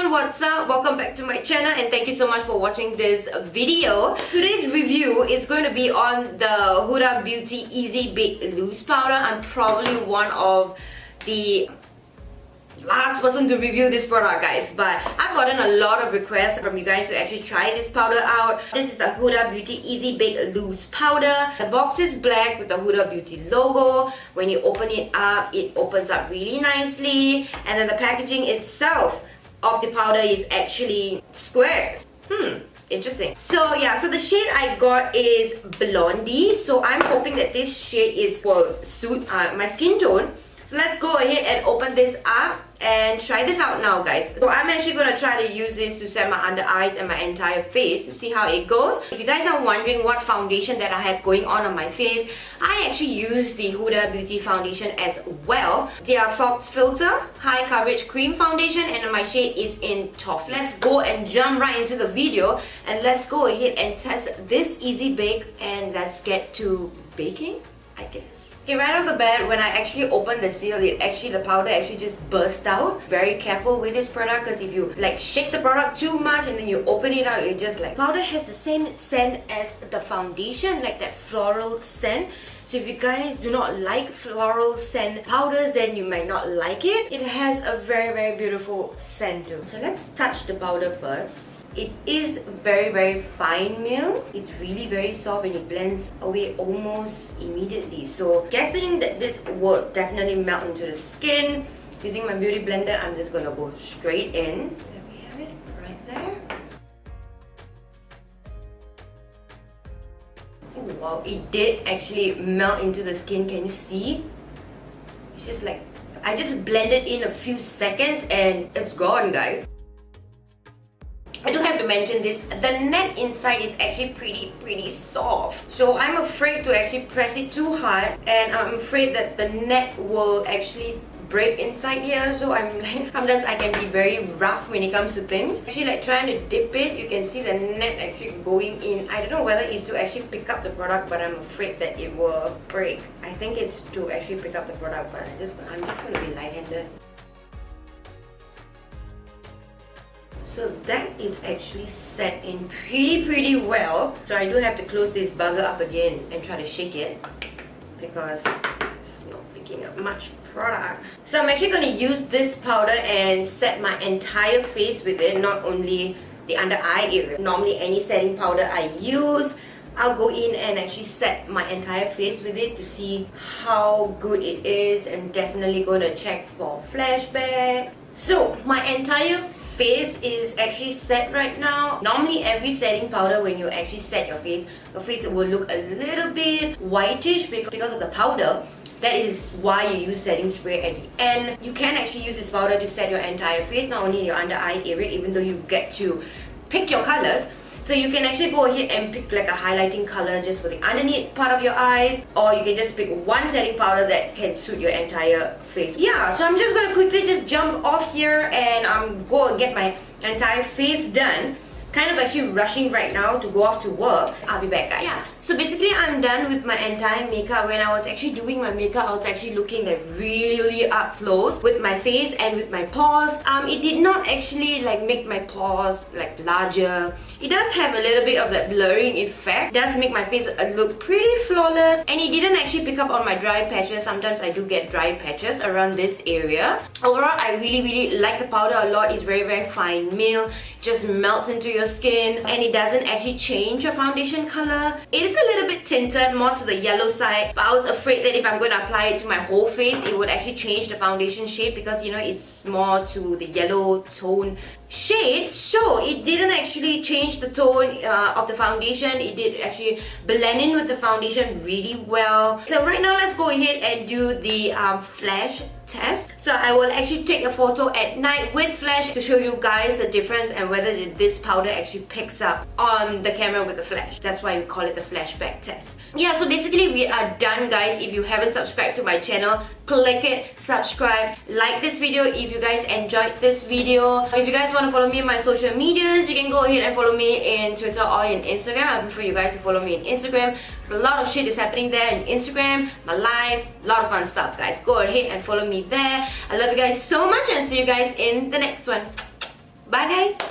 everyone, what's up? Welcome back to my channel and thank you so much for watching this video. Today's review is going to be on the Huda Beauty Easy Bake Loose Powder. I'm probably one of the last person to review this product, guys, but I've gotten a lot of requests from you guys to actually try this powder out. This is the Huda Beauty Easy Bake Loose Powder. The box is black with the Huda Beauty logo. When you open it up, it opens up really nicely, and then the packaging itself of the powder is actually squares. Interesting. So yeah, so the shade I got is Blondie, so I'm hoping that this shade will suit my skin tone. So let's go ahead and open this up and try this out now, guys. So I'm actually going to try to use this to set my under eyes and my entire face to see how it goes. If you guys are wondering what foundation that I have going on my face, I actually use the Huda Beauty foundation as well. Their Fox Filter High Coverage Cream Foundation, and my shade is in Toffee. Let's go and jump right into the video and let's go ahead and test this Easy Bake and let's get to baking, I guess. Okay, right off the bat, when I actually opened the seal, the powder actually just burst out. Very careful with this product because if you like shake the product too much and then you open it out, it just like... Powder has the same scent as the foundation, like that floral scent. So if you guys do not like floral scent powders, then you might not like it. It has a very beautiful scent too. So let's touch the powder first. It is very fine meal. It's really very soft and it blends away almost immediately. So guessing that this will definitely melt into the skin. Using my beauty blender, I'm just gonna go straight in. There we have it, right there. Oh wow, it did actually melt into the skin. Can you see? It's just like, I just blended in a few seconds and it's gone, guys. I do have to mention this, the net inside is actually pretty soft. So I'm afraid to actually press it too hard and I'm afraid that the net will actually break inside here. So I'm like, sometimes I can be very rough when it comes to things. Actually like trying to dip it, you can see the net actually going in. I don't know whether it's to actually pick up the product, but I'm afraid that it will break. I think it's to actually pick up the product, but I'm just going to be light-handed. So that is actually set in pretty well. So I do have to close this bugger up again and try to shake it because it's not picking up much product. So I'm actually going to use this powder and set my entire face with it, not only the under eye area. Normally any setting powder I use, I'll go in and actually set my entire face with it to see how good it is. I'm definitely going to check for flashback. So my entire face is actually set right now. Normally every setting powder, when you actually set your face will look a little bit whitish because of the powder. That is why you use setting spray at the end. You can actually use this powder to set your entire face, not only your under eye area, even though you get to pick your colors. So you can actually go ahead and pick like a highlighting color just for the underneath part of your eyes, or you can just pick one setting powder that can suit your entire face. Yeah, so I'm just gonna quickly just jump off here and go and get my entire face done. Kind of actually rushing right now to go off to work. I'll be back, guys. Yeah. So basically I'm done with my entire makeup. When I was actually doing my makeup, I was actually looking like really up close with my face and with my pores. It did not actually like make my pores like larger. It does have a little bit of that blurring effect. It does make my face look pretty flawless, and it didn't actually pick up on my dry patches. Sometimes I do get dry patches around this area. Overall, I really like the powder a lot. It's very fine meal. Just melts into your skin and it doesn't actually change your foundation color. It is a little bit tinted, more to the yellow side, but I was afraid that if I'm going to apply it to my whole face, it would actually change the foundation shape because, you know, it's more to the yellow tone shade. So it didn't actually change the tone of the foundation. It did actually blend in with the foundation really well. So right now let's go ahead and do the flash test. So I will actually take a photo at night with flash to show you guys the difference and whether this powder actually picks up on the camera with the flash. That's why we call it the flashback test. Yeah, so basically we are done, guys. If you haven't subscribed to my channel, click it, subscribe, like this video if you guys enjoyed this video. If you guys want to follow me on my social medias, you can go ahead and follow me in Twitter or in Instagram. I prefer you guys to follow me in Instagram because a lot of shit is happening there in Instagram, my life, a lot of fun stuff, guys. Go ahead and follow me there. I love you guys so much and see you guys in the next one. Bye guys!